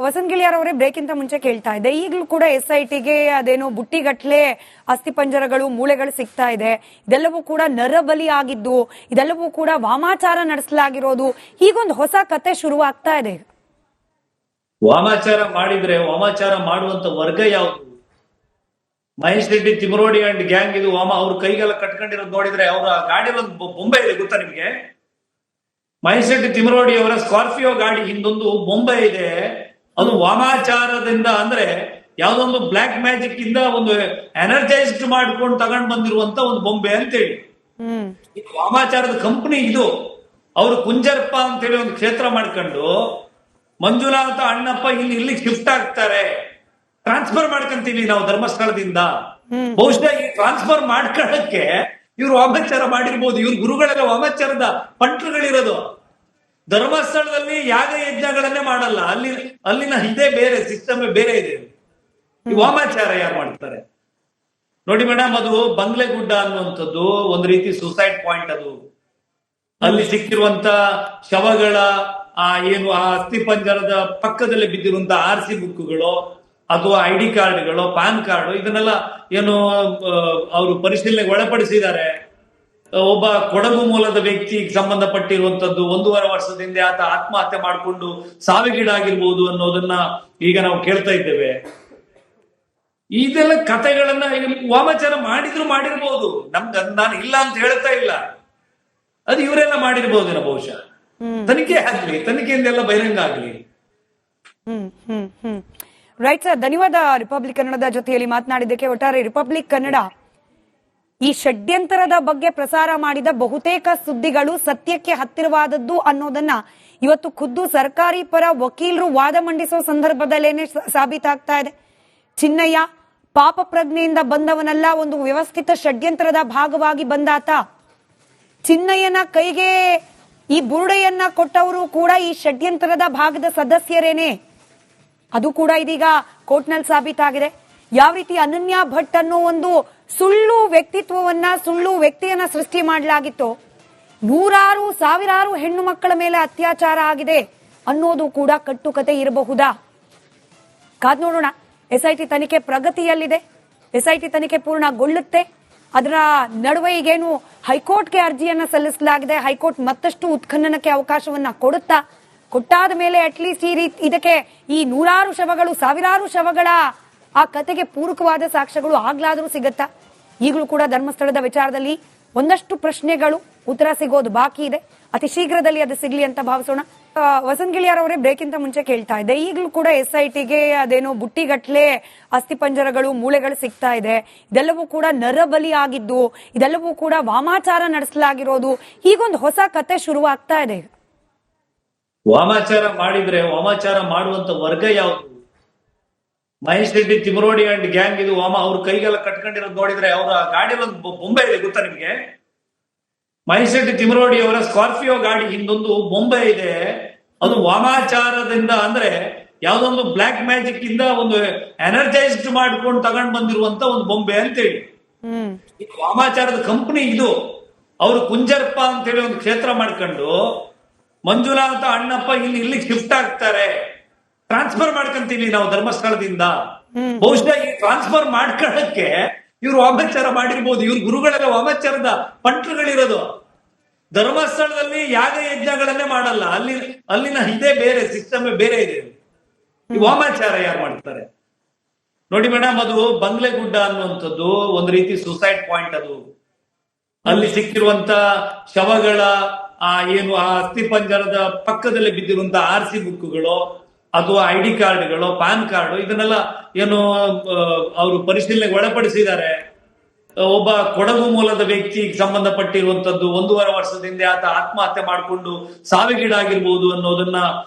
ವಸಂತ್ ಗಿಳಿಯಾರ್ ಅವರೇ ಬ್ರೇಕ್ ಇಂತ ಮುಂಚೆ ಕೇಳ್ತಾ ಇದ್ದೆ, ಈಗಲೂ ಕೂಡ SITಗೆ ಅದೇನೋ ಬುಟ್ಟಿಗಟ್ಲೆ ಅಸ್ಥಿಪಂಜರಗಳು ಮೂಳೆಗಳು ಸಿಗ್ತಾ ಇದೆ, ಇದೆಲ್ಲವೂ ಕೂಡ ನರಬಲಿ ಆಗಿದ್ದು, ಇದೆಲ್ಲವೂ ಕೂಡ ವಾಮಾಚಾರ ನಡೆಸಲಾಗಿರೋದು, ಹೀಗೊಂದು ಹೊಸ ಕತೆ ಶುರುವಾಗ್ತಾ ಇದೆ. ವಾಮಾಚಾರ ಮಾಡಿದ್ರೆ ವಾಮಾಚಾರ ಮಾಡುವಂತ ವರ್ಗ ಯಾವುದು? ಮಹೇಶ್ ರೆಡ್ಡಿ, ತಿಮರೋಡಿ ಅಂಡ್ ಗ್ಯಾಂಗ್ ಇದು ಅವ್ರ ಕೈಗೆಲ್ಲ ಕಟ್ಕೊಂಡಿರೋದು ನೋಡಿದ್ರೆ ಅವರ ಗಾಡಿ ಒಂದು ಬೊಂಬೆ ಇದೆ ಗೊತ್ತಾ ನಿಮ್ಗೆ? ಮಹೇಶ್ ರೆಡ್ಡಿ ತಿಮರೋಡಿ ಅವರ ಸ್ಕಾರ್ಪಿಯೋ ಗಾಡಿ ಹಿಂದೊಂದು ಬೊಂಬೆ ಇದೆ. ಅದು ವಾಮಾಚಾರದಿಂದ ಅಂದ್ರೆ ಯಾವ್ದೊಂದು ಬ್ಲಾಕ್ ಮ್ಯಾಜಿಕ್ ಇಂದ ಒಂದು ಎನರ್ಜೈಸ್ಡ್ ಮಾಡ್ಕೊಂಡು ತಗೊಂಡ್ ಬಂದಿರುವಂತ ಒಂದು ಬೊಂಬೆ ಅಂತೇಳಿ. ವಾಮಾಚಾರದ ಕಂಪನಿ ಇದು. ಅವರು ಕುಂಜರ್ಪ ಅಂತೇಳಿ ಒಂದು ಕ್ಷೇತ್ರ ಮಾಡ್ಕೊಂಡು ಮಂಜುನಾಥ ಅಣ್ಣಪ್ಪ ಇಲ್ಲಿ ಶಿಫ್ಟ್ ಆಗ್ತಾರೆ, ಟ್ರಾನ್ಸ್ಫರ್ ಮಾಡ್ಕೊಂತೀವಿ ನಾವು ಧರ್ಮಸ್ಥಳದಿಂದ. ಬಹುಶಃ ಈ ಟ್ರಾನ್ಸ್ಫರ್ ಮಾಡ್ಕೊಳ್ಳಕ್ಕೆ ಇವ್ರು ವಾಮಾಚಾರ ಮಾಡಿರ್ಬೋದು. ಇವ್ರ ಗುರುಗಳೆಲ್ಲ ವಾಮಾಚಾರದ ಪಂಟ್ರುಗಳಿರೋದು. ಧರ್ಮಸ್ಥಳದಲ್ಲಿ ಯಾಗ ಯಜ್ಞಗಳನ್ನೇ ಮಾಡಲ್ಲ, ಅಲ್ಲಿನ ಇದೇ ಬೇರೆ ಸಿಸ್ಟಮ್ ಬೇರೆ ಇದೆ. ಈ ವಾಮಾಚಾರ ಯಾರು ಮಾಡ್ತಾರೆ ನೋಡಿ ಮೇಡಮ್. ಅದು ಬಂಗ್ಲೆಗುಡ್ಡ ಅನ್ನುವಂಥದ್ದು ಒಂದು ರೀತಿ ಸೂಸೈಡ್ ಪಾಯಿಂಟ್. ಅದು ಅಲ್ಲಿ ಸಿಕ್ಕಿರುವಂತ ಶವಗಳ ಆ ಅಸ್ಥಿ ಪಂಜರದ ಪಕ್ಕದಲ್ಲಿ ಬಿದ್ದಿರುವಂತ RC ಬುಕ್ಗಳು ಅಥವಾ ID ಕಾರ್ಡ್ಗಳು, ಪಾನ್ ಕಾರ್ಡ್, ಇದನ್ನೆಲ್ಲ ಅವರು ಪರಿಶೀಲನೆಗೆ ಒಳಪಡಿಸಿದ್ದಾರೆ. ಒಬ್ಬ ಕೊಡಗು ಮೂಲದ ವ್ಯಕ್ತಿಗೆ ಸಂಬಂಧಪಟ್ಟಿರುವಂತದ್ದು 1.5 ವರ್ಷದಿಂದ ಆತ ಆತ್ಮಹತ್ಯೆ ಮಾಡಿಕೊಂಡು ಸಾವಿಗೀಡಾಗಿರ್ಬೋದು ಅನ್ನೋದನ್ನ ಈಗ ನಾವು ಕೇಳ್ತಾ ಇದ್ದೇವೆ. ಇದೆಲ್ಲ ಕಥೆಗಳನ್ನ ವಾಮಾಚಾರ ಮಾಡಿರ್ಬೋದು. ನಾನು ಇಲ್ಲ ಅಂತ ಹೇಳ್ತಾ ಇಲ್ಲ, ಅದು ಇವರೆಲ್ಲ ಮಾಡಿರ್ಬೋದೇನೋ ಬಹುಶಃ. ತನಿಖೆ ಆಗ್ಲಿ, ತನಿಖೆಯಿಂದೆಲ್ಲ ಬಹಿರಂಗ ಆಗ್ಲಿ. ರೈಟ್ ಸರ್, ಧನ್ಯವಾದ ರಿಪಬ್ಲಿಕ್ ಕನ್ನಡದ ಜೊತೆಯಲ್ಲಿ ಮಾತನಾಡಿದ್ದಕ್ಕೆ. ಒಟ್ಟಾರೆ ರಿಪಬ್ಲಿಕ್ ಕನ್ನಡ ಈ ಷಡ್ಯಂತರದ ಬಗ್ಗೆ ಪ್ರಸಾರ ಮಾಡಿದ ಬಹುತೇಕ ಸುದ್ದಿಗಳು ಸತ್ಯಕ್ಕೆ ಹತ್ತಿರವಾದದ್ದು ಅನ್ನೋದನ್ನ ಇವತ್ತು ಖುದ್ದು ಸರ್ಕಾರಿ ಪರ ವಕೀಲರು ವಾದ ಮಂಡಿಸೋ ಸಂದರ್ಭದಲ್ಲೇನೆ ಸಾಬೀತಾಗ್ತಾ ಇದೆ. ಚಿನ್ನಯ್ಯ ಪಾಪ ಪ್ರಜ್ಞೆಯಿಂದ ಬಂದವನಲ್ಲ, ಒಂದು ವ್ಯವಸ್ಥಿತ ಷಡ್ಯಂತ್ರದ ಭಾಗವಾಗಿ ಬಂದಾತ. ಚಿನ್ನಯ್ಯನ ಕೈಗೆ ಈ ಬುರುಡೆಯನ್ನ ಕೊಟ್ಟವರು ಕೂಡ ಈ ಷಡ್ಯಂತ್ರದ ಭಾಗದ ಸದಸ್ಯರೇನೆ. ಅದು ಕೂಡ ಇದೀಗ ಕೋರ್ಟ್ನಲ್ಲಿ ಸಾಬೀತಾಗಿದೆ. ಯಾವ ರೀತಿ ಅನನ್ಯ ಭಟ್ ಅನ್ನೋ ಒಂದು ಸುಳ್ಳು ವ್ಯಕ್ತಿತ್ವವನ್ನ, ಸುಳ್ಳು ವ್ಯಕ್ತಿಯನ್ನ ಸೃಷ್ಟಿ ಮಾಡಲಾಗಿತ್ತು, ನೂರಾರು ಸಾವಿರಾರು ಹೆಣ್ಣು ಮಕ್ಕಳ ಮೇಲೆ ಅತ್ಯಾಚಾರ ಆಗಿದೆ ಅನ್ನೋದು ಕೂಡ ಕಟ್ಟುಕತೆ ಇರಬಹುದಾ? ಕಾದ್ ನೋಡೋಣ. SIT ತನಿಖೆ ಪ್ರಗತಿಯಲ್ಲಿದೆ. SIT ತನಿಖೆ ಪೂರ್ಣಗೊಳ್ಳುತ್ತೆ. ಅದರ ನಡುವೆ ಈಗೇನು ಹೈಕೋರ್ಟ್ಗೆ ಅರ್ಜಿಯನ್ನ ಸಲ್ಲಿಸಲಾಗಿದೆ. ಹೈಕೋರ್ಟ್ ಮತ್ತಷ್ಟು ಉತ್ಖನನಕ್ಕೆ ಅವಕಾಶವನ್ನ ಕೊಟ್ಟಾದ ಮೇಲೆ ಅಟ್ಲೀಸ್ಟ್ ಇದಕ್ಕೆ ಈ ನೂರಾರು ಶವಗಳು, ಸಾವಿರಾರು ಶವಗಳ ಆ ಕತೆಗೆ ಪೂರಕವಾದ ಸಾಕ್ಷ್ಯಗಳು ಆಗ್ಲಾದ್ರೂ ಸಿಗತ್ತಾ? ಈಗಲೂ ಕೂಡ ಧರ್ಮಸ್ಥಳದ ವಿಚಾರದಲ್ಲಿ ಒಂದಷ್ಟು ಪ್ರಶ್ನೆಗಳು ಉತ್ತರ ಸಿಗೋದು ಬಾಕಿ ಇದೆ. ಅತಿ ಶೀಘ್ರದಲ್ಲಿ ಅದು ಸಿಗ್ಲಿ ಅಂತ ಭಾವಿಸೋಣ. ವಸಂತ್ ಗಿಳಿಯಾರ್ ಅವರೇ ಬ್ರೇಕ್ ಇಂತ ಮುಂಚೆ ಕೇಳ್ತಾ ಇದ್ದೆ, ಈಗಲೂ ಕೂಡ SITಗೆ ಅದೇನೋ ಬುಟ್ಟಿಗಟ್ಲೆ ಅಸ್ಥಿಪಂಜರಗಳು ಮೂಳೆಗಳು ಸಿಗ್ತಾ ಇದೆ, ಇದೆಲ್ಲವೂ ಕೂಡ ನರಬಲಿ ಆಗಿದ್ದು, ಇದೆಲ್ಲವೂ ಕೂಡ ವಾಮಾಚಾರ ನಡೆಸಲಾಗಿರೋದು, ಹೀಗೊಂದು ಹೊಸ ಕತೆ ಶುರುವಾಗ್ತಾ ಇದೆ. ವಾಮಾಚಾರ ಮಾಡಿದ್ರೆ ವಾಮಾಚಾರ ಮಾಡುವಂತ ವರ್ಗ ಯಾವುದು? ಮಹೇಶ್ ರೆಡ್ಡಿ, ತಿಮರೋಡಿ ಅಂಡ್ ಗ್ಯಾಂಗ್ ಇದು ಅವ್ರ ಕೈಗೆಲ್ಲ ಕಟ್ಕೊಂಡಿರೋದು ನೋಡಿದ್ರೆ ಅವರ ಗಾಡಿ ಒಂದು ಬೊಂಬೆ ಇದೆ ಗೊತ್ತಾ ನಿಮ್ಗೆ? ಮಹೇಶ್ ರೆಡ್ಡಿ ತಿಮರೋಡಿ ಅವರ ಸ್ಕಾರ್ಪಿಯೋ ಗಾಡಿ ಹಿಂದೊಂದು ಬೊಂಬೆ ಇದೆ. ಅದು ವಾಮಾಚಾರದಿಂದ ಅಂದ್ರೆ ಯಾವ್ದೊಂದು ಬ್ಲಾಕ್ ಮ್ಯಾಜಿಕ್ ಇಂದ ಒಂದು ಎನರ್ಜೈಸ್ಡ್ ಮಾಡ್ಕೊಂಡು ತಗೊಂಡ್ ಬಂದಿರುವಂತ ಒಂದು ಬೊಂಬೆ ಅಂತೇಳಿ. ವಾಮಾಚಾರದ ಕಂಪನಿ ಇದು. ಅವರು ಕುಂಜರ್ಪ ಅಂತೇಳಿ ಒಂದು ಕ್ಷೇತ್ರ ಮಾಡ್ಕೊಂಡು ಮಂಜುನಾಥ ಅಣ್ಣಪ್ಪ ಇಲ್ಲಿ ಶಿಫ್ಟ್ ಆಗ್ತಾರೆ, ಟ್ರಾನ್ಸ್ಫರ್ ಮಾಡ್ಕೊಂತೀವಿ ನಾವು ಧರ್ಮಸ್ಥಳದಿಂದ. ಬಹುಶಃ ಈ ಟ್ರಾನ್ಸ್ಫರ್ ಮಾಡ್ಕೊಳ್ಳಕ್ಕೆ ಇವ್ರು ವಾಮಾಚಾರ ಮಾಡಿರ್ಬೋದು. ಇವ್ರ ಗುರುಗಳೆಲ್ಲ ವಾಮಾಚಾರದ ಪಂಟ್ರುಗಳಿರೋದು. ಧರ್ಮಸ್ಥಳದಲ್ಲಿ ಯಾಗ ಯಜ್ಞಗಳನ್ನೇ ಮಾಡಲ್ಲ, ಅಲ್ಲಿನ ಇದೇ ಬೇರೆ ಸಿಸ್ಟಮ್ ಬೇರೆ ಇದೆ. ಈ ವಾಮಾಚಾರ ಯಾರು ಮಾಡ್ತಾರೆ ನೋಡಿ ಮೇಡಮ್. ಅದು ಬಂಗ್ಲೆಗುಡ್ಡ ಅನ್ನುವಂಥದ್ದು ಒಂದು ರೀತಿ ಸೂಸೈಡ್ ಪಾಯಿಂಟ್. ಅದು ಅಲ್ಲಿ ಸಿಕ್ಕಿರುವಂತ ಶವಗಳ ಆ ಅಸ್ಥಿ ಪಂಜರದ ಪಕ್ಕದಲ್ಲಿ ಬಿದ್ದಿರುವಂತ RC ಬುಕ್ಗಳು ಅಥವಾ ID ಕಾರ್ಡ್ಗಳು, ಪಾನ್ ಕಾರ್ಡ್, ಇದನ್ನೆಲ್ಲ ಅವರು ಪರಿಶೀಲನೆಗೆ ಒಳಪಡಿಸಿದ್ದಾರೆ. ಒಬ್ಬ ಕೊಡಗು ಮೂಲದ ವ್ಯಕ್ತಿಗೆ ಸಂಬಂಧಪಟ್ಟಿರುವಂತದ್ದು 1.5 ವರ್ಷದಿಂದ ಆತ ಆತ್ಮಹತ್ಯೆ ಮಾಡಿಕೊಂಡು ಸಾವಿಗೀಡಾಗಿರ್ಬೋದು ಅನ್ನೋದನ್ನ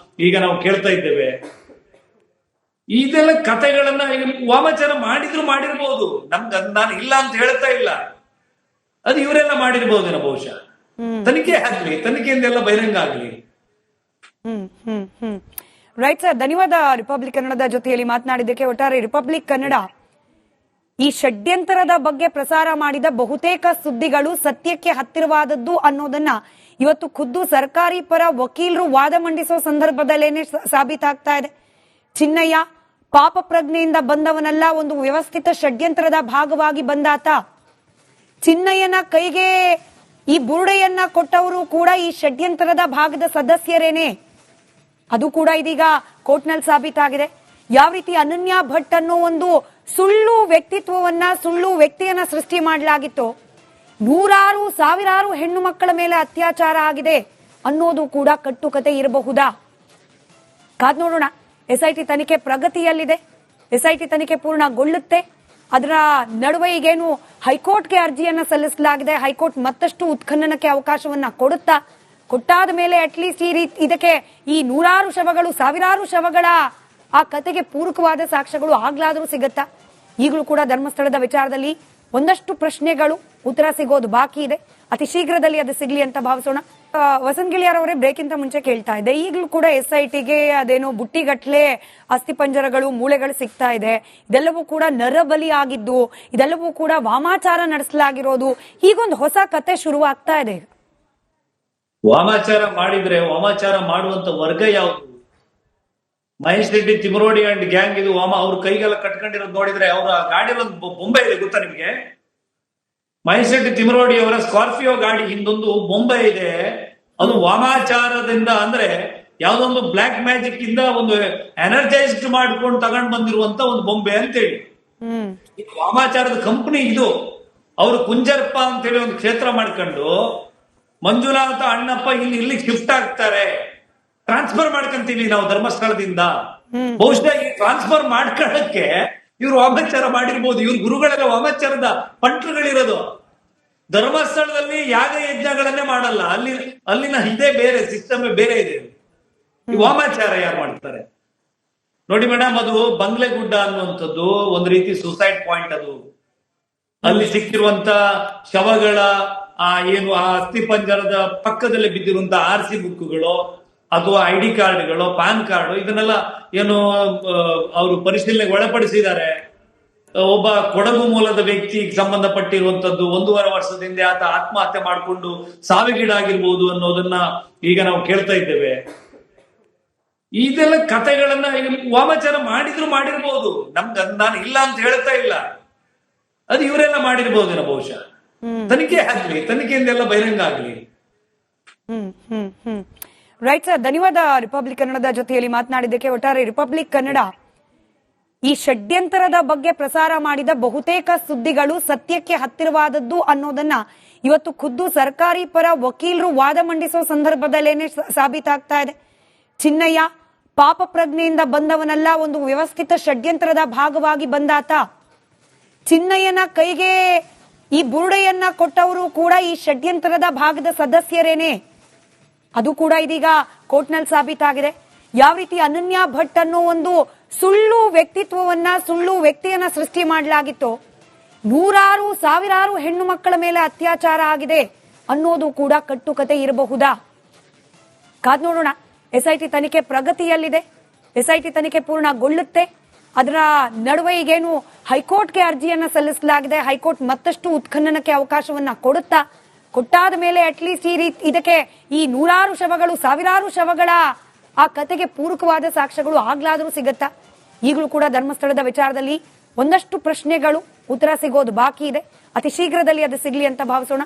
ಈಗ ನಾವು ಕೇಳ್ತಾ ಇದ್ದೇವೆ. ಇದೆಲ್ಲ ಕಥೆಗಳನ್ನ ವಾಮಾಚಾರ ಮಾಡಿರ್ಬೋದು. ನಾನು ಇಲ್ಲ ಅಂತ ಹೇಳ್ತಾ ಇಲ್ಲ, ಅದು ಇವರೆಲ್ಲ ಮಾಡಿರ್ಬೋದೇನೋ ಬಹುಶಃ. ತನಿಖೆ ಆಗ್ಲಿ, ತನಿಖೆಯಿಂದೆಲ್ಲ ಬಹಿರಂಗ ಆಗ್ಲಿ. ರೈಟ್ ಸರ್, ಧನ್ಯವಾದ ರಿಪಬ್ಲಿಕ್ ಕನ್ನಡದ ಜೊತೆಯಲ್ಲಿ ಮಾತನಾಡಿದ್ದಕ್ಕೆ. ಒಟ್ಟಾರೆ ರಿಪಬ್ಲಿಕ್ ಕನ್ನಡ ಈ ಷಡ್ಯಂತರದ ಬಗ್ಗೆ ಪ್ರಸಾರ ಮಾಡಿದ ಬಹುತೇಕ ಸುದ್ದಿಗಳು ಸತ್ಯಕ್ಕೆ ಹತ್ತಿರವಾದದ್ದು ಅನ್ನೋದನ್ನ ಇವತ್ತು ಖುದ್ದು ಸರ್ಕಾರಿ ಪರ ವಕೀಲರು ವಾದ ಮಂಡಿಸೋ ಸಂದರ್ಭದಲ್ಲೇನೆ ಸಾಬೀತಾಗ್ತಾ ಇದೆ. ಚಿನ್ನಯ್ಯ ಪಾಪ ಪ್ರಜ್ಞೆಯಿಂದ ಬಂದವನಲ್ಲ, ಒಂದು ವ್ಯವಸ್ಥಿತ ಷಡ್ಯಂತ್ರದ ಭಾಗವಾಗಿ ಬಂದಾತ. ಚಿನ್ನಯ್ಯನ ಕೈಗೆ ಈ ಬುರುಡೆಯನ್ನ ಕೊಟ್ಟವರು ಕೂಡ ಈ ಷಡ್ಯಂತ್ರದ ಭಾಗದ ಸದಸ್ಯರೇನೆ. ಅದು ಕೂಡ ಇದೀಗ ಕೋರ್ಟ್ನಲ್ಲಿ ಸಾಬೀತಾಗಿದೆ. ಯಾವ ರೀತಿ ಅನನ್ಯ ಭಟ್ ಅನ್ನೋ ಒಂದು ಸುಳ್ಳು ವ್ಯಕ್ತಿತ್ವವನ್ನ, ಸುಳ್ಳು ವ್ಯಕ್ತಿಯನ್ನ ಸೃಷ್ಟಿ ಮಾಡಲಾಗಿತ್ತು, ನೂರಾರು ಸಾವಿರಾರು ಹೆಣ್ಣು ಮಕ್ಕಳ ಮೇಲೆ ಅತ್ಯಾಚಾರ ಆಗಿದೆ ಅನ್ನೋದು ಕೂಡ ಕಟ್ಟುಕತೆ ಇರಬಹುದಾ? ಕಾದ್ ನೋಡೋಣ. ಎಸ್ಐಟಿ ತನಿಖೆ ಪ್ರಗತಿಯಲ್ಲಿದೆ. ಎಸ್ಐಟಿ ತನಿಖೆ ಪೂರ್ಣಗೊಳ್ಳುತ್ತೆ. ಅದರ ನಡುವೆ ಈಗೇನು ಹೈಕೋರ್ಟ್ಗೆ ಅರ್ಜಿಯನ್ನ ಸಲ್ಲಿಸಲಾಗಿದೆ. ಹೈಕೋರ್ಟ್ ಮತ್ತಷ್ಟು ಉತ್ಖನನಕ್ಕೆ ಅವಕಾಶವನ್ನ ಕೊಟ್ಟಾದ ಮೇಲೆ ಅಟ್ಲೀಸ್ಟ್ ಇದಕ್ಕೆ ಈ ನೂರಾರು ಶವಗಳು, ಸಾವಿರಾರು ಶವಗಳ ಆ ಕತೆಗೆ ಪೂರಕವಾದ ಸಾಕ್ಷ್ಯಗಳು ಆಗ್ಲಾದ್ರೂ ಸಿಗತ್ತಾ? ಈಗಲೂ ಕೂಡ ಧರ್ಮಸ್ಥಳದ ವಿಚಾರದಲ್ಲಿ ಒಂದಷ್ಟು ಪ್ರಶ್ನೆಗಳು ಉತ್ತರ ಸಿಗೋದು ಬಾಕಿ ಇದೆ. ಅತಿ ಶೀಘ್ರದಲ್ಲಿ ಅದು ಸಿಗ್ಲಿ ಅಂತ ಭಾವಿಸೋಣ. ವಸಂತ್ ಗಿಳಿಯಾರ್ ಅವರೇ, ಬ್ರೇಕ್ಗಿಂತ ಮುಂಚೆ ಕೇಳ್ತಾ ಇದೆ, ಈಗಲೂ ಕೂಡ ಎಸ್ಐಟಿಗೆ ಅದೇನೋ ಬುಟ್ಟಿಗಟ್ಲೆ ಅಸ್ಥಿಪಂಜರಗಳು, ಮೂಳೆಗಳು ಸಿಗ್ತಾ ಇದೆ. ಇದೆಲ್ಲವೂ ಕೂಡ ನರಬಲಿ ಆಗಿದ್ದು, ಇದೆಲ್ಲವೂ ಕೂಡ ವಾಮಾಚಾರ ನಡೆಸಲಾಗಿರೋದು, ಹೀಗೊಂದು ಹೊಸ ಕತೆ ಶುರುವಾಗ್ತಾ ಇದೆ. ವಾಮಾಚಾರ ಮಾಡಿದ್ರೆ ವಾಮಾಚಾರ ಮಾಡುವಂತ ವರ್ಗ ಯಾವುದು? ಮಹೇಶ್ ರೆಡ್ಡಿ, ತಿಮರೋಡಿ ಅಂಡ್ ಗ್ಯಾಂಗ್ ಇದು ಅವ್ರ ಕೈಗೆಲ್ಲ ಕಟ್ಕೊಂಡಿರೋದು ನೋಡಿದ್ರೆ ಅವರ ಗಾಡಿಯಲ್ಲೊಂದು ಬೊಂಬೆ ಇದೆ, ಗೊತ್ತಾ ನಿಮ್ಗೆ? ಮಹೇಶ್ ರೆಡ್ಡಿ ತಿಮರೋಡಿ ಅವರ ಸ್ಕಾರ್ಪಿಯೋ ಗಾಡಿ ಹಿಂದೊಂದು ಬೊಂಬೆ ಇದೆ. ಅದು ವಾಮಾಚಾರದಿಂದ, ಅಂದ್ರೆ ಯಾವ್ದೊಂದು ಬ್ಲಾಕ್ ಮ್ಯಾಜಿಕ್ ಇಂದ ಒಂದು ಎನರ್ಜೈಸ್ಡ್ ಮಾಡ್ಕೊಂಡು ತಗೊಂಡ್ ಬಂದಿರುವಂತ ಒಂದು ಬೊಂಬೆ ಅಂತೇಳಿ. ವಾಮಾಚಾರದ ಕಂಪನಿ ಇದು. ಅವರು ಕುಂಜರ್ಪ ಅಂತೇಳಿ ಒಂದು ಕ್ಷೇತ್ರ ಮಾಡ್ಕೊಂಡು ಮಂಜುನಾಥ ಅಣ್ಣಪ್ಪ ಇಲ್ಲಿ ಶಿಫ್ಟ್ ಆಗ್ತಾರೆ. ಟ್ರಾನ್ಸ್ಫರ್ ಮಾಡ್ಕೊಂತೀವಿ ನಾವು ಧರ್ಮಸ್ಥಳದಿಂದ. ಬಹುಶಃ ಈ ಟ್ರಾನ್ಸ್ಫರ್ ಮಾಡ್ಕೊಳ್ಳಕ್ಕೆ ಇವ್ರು ವಾಮಾಚಾರ ಮಾಡಿರ್ಬೋದು. ಇವ್ರ ಗುರುಗಳೆಲ್ಲ ವಾಮಾಚಾರದ ಪಂಟ್ರುಗಳಿರೋದು. ಧರ್ಮಸ್ಥಳದಲ್ಲಿ ಯಾಗ ಯಜ್ಞಗಳನ್ನೇ ಮಾಡಲ್ಲ. ಅಲ್ಲಿನ ಇದೇ ಬೇರೆ, ಸಿಸ್ಟಮ್ ಬೇರೆ ಇದೆ. ಈ ವಾಮಾಚಾರ ಯಾರು ಮಾಡ್ತಾರೆ ನೋಡಿ ಮೇಡಮ್. ಅದು ಬಂಗ್ಲೆಗುಡ್ಡ ಅನ್ನುವಂಥದ್ದು ಒಂದು ರೀತಿ ಸುಸೈಡ್ ಪಾಯಿಂಟ್. ಅದು ಅಲ್ಲಿ ಸಿಕ್ಕಿರುವಂತ ಶವಗಳ ಆ ಅಸ್ಥಿ ಪಂಜರದ ಪಕ್ಕದಲ್ಲಿ ಬಿದ್ದಿರುವಂತ RC ಬುಕ್ಗಳು ಅಥವಾ ID ಕಾರ್ಡ್ಗಳು, ಪಾನ್ ಕಾರ್ಡ್, ಇದನ್ನೆಲ್ಲ ಅವರು ಪರಿಶೀಲನೆಗೆ ಒಳಪಡಿಸಿದ್ದಾರೆ. ಒಬ್ಬ ಕೊಡಗು ಮೂಲದ ವ್ಯಕ್ತಿಗೆ ಸಂಬಂಧಪಟ್ಟಿರುವಂತದ್ದು 1.5 ವರ್ಷದಿಂದ ಆತ ಆತ್ಮಹತ್ಯೆ ಮಾಡಿಕೊಂಡು ಸಾವಿಗೀಡಾಗಿರ್ಬೋದು ಅನ್ನೋದನ್ನ ಈಗ ನಾವು ಕೇಳ್ತಾ ಇದ್ದೇವೆ. ಇದೆಲ್ಲ ಕಥೆಗಳನ್ನ ವಾಮಾಚಾರ ಮಾಡಿರ್ಬೋದು. ನಾನು ಇಲ್ಲ ಅಂತ ಹೇಳ್ತಾ ಇಲ್ಲ, ಅದು ಇವರೆಲ್ಲ ಮಾಡಿರ್ಬೋದೇನೋ ಬಹುಶಃ. ತನಿಖೆ ಆಗ್ಲಿ, ತನಿಖೆಯಿಂದೆಲ್ಲ ಬಹಿರಂಗ ಆಗ್ಲಿ. ರೈಟ್ ಸರ್, ಧನ್ಯವಾದ ರಿಪಬ್ಲಿಕ್ ಕನ್ನಡದ ಜೊತೆಯಲ್ಲಿ ಮಾತನಾಡಿದ್ದಕ್ಕೆ. ಒಟ್ಟಾರೆ ರಿಪಬ್ಲಿಕ್ ಕನ್ನಡ ಈ ಷಡ್ಯಂತರದ ಬಗ್ಗೆ ಪ್ರಸಾರ ಮಾಡಿದ ಬಹುತೇಕ ಸುದ್ದಿಗಳು ಸತ್ಯಕ್ಕೆ ಹತ್ತಿರವಾದದ್ದು ಅನ್ನೋದನ್ನ ಇವತ್ತು ಖುದ್ದು ಸರ್ಕಾರಿ ಪರ ವಕೀಲರು ವಾದ ಮಂಡಿಸೋ ಸಂದರ್ಭದಲ್ಲೇನೆ ಸಾಬೀತಾಗ್ತಾ ಇದೆ. ಚಿನ್ನಯ್ಯ ಪಾಪ ಪ್ರಜ್ಞೆಯಿಂದ ಬಂದವನಲ್ಲ, ಒಂದು ವ್ಯವಸ್ಥಿತ ಷಡ್ಯಂತ್ರದ ಭಾಗವಾಗಿ ಬಂದಾತ. ಚಿನ್ನಯ್ಯನ ಕೈಗೆ ಈ ಬುರುಡೆಯನ್ನ ಕೊಟ್ಟವರು ಕೂಡ ಈ ಷಡ್ಯಂತ್ರದ ಭಾಗದ ಸದಸ್ಯರೇನೆ. ಅದು ಕೂಡ ಇದೀಗ ಕೋರ್ಟ್ನಲ್ಲಿ ಸಾಬೀತಾಗಿದೆ. ಯಾವ ರೀತಿ ಅನನ್ಯ ಭಟ್ ಅನ್ನೋ ಒಂದು ಸುಳ್ಳು ವ್ಯಕ್ತಿತ್ವವನ್ನ, ಸುಳ್ಳು ವ್ಯಕ್ತಿಯನ್ನ ಸೃಷ್ಟಿ ಮಾಡಲಾಗಿತ್ತು, ನೂರಾರು ಸಾವಿರಾರು ಹೆಣ್ಣು ಮಕ್ಕಳ ಮೇಲೆ ಅತ್ಯಾಚಾರ ಆಗಿದೆ ಅನ್ನೋದು ಕೂಡ ಕಟ್ಟುಕತೆ ಇರಬಹುದಾ? ಕಾದ್ ನೋಡೋಣ. ಎಸ್ಐಟಿ ತನಿಖೆ ಪ್ರಗತಿಯಲ್ಲಿದೆ. ಎಸ್ಐಟಿ ತನಿಖೆ ಪೂರ್ಣಗೊಳ್ಳುತ್ತೆ. ಅದರ ನಡುವೆ ಈಗೇನು ಹೈಕೋರ್ಟ್ಗೆ ಅರ್ಜಿಯನ್ನ ಸಲ್ಲಿಸಲಾಗಿದೆ. ಹೈಕೋರ್ಟ್ ಮತ್ತಷ್ಟು ಉತ್ಖನನಕ್ಕೆ ಅವಕಾಶವನ್ನ ಕೊಟ್ಟಾದ ಮೇಲೆ ಅಟ್ಲೀಸ್ಟ್ ಇದಕ್ಕೆ ಈ ನೂರಾರು ಶವಗಳು, ಸಾವಿರಾರು ಶವಗಳ ಆ ಕತೆಗೆ ಪೂರಕವಾದ ಸಾಕ್ಷ್ಯಗಳು ಆಗ್ಲಾದ್ರೂ ಸಿಗತ್ತಾ? ಈಗಲೂ ಕೂಡ ಧರ್ಮಸ್ಥಳದ ವಿಚಾರದಲ್ಲಿ ಒಂದಷ್ಟು ಪ್ರಶ್ನೆಗಳು ಉತ್ತರ ಸಿಗೋದು ಬಾಕಿ ಇದೆ. ಅತಿ ಶೀಘ್ರದಲ್ಲಿ ಅದು ಸಿಗ್ಲಿ ಅಂತ ಭಾವಿಸೋಣ.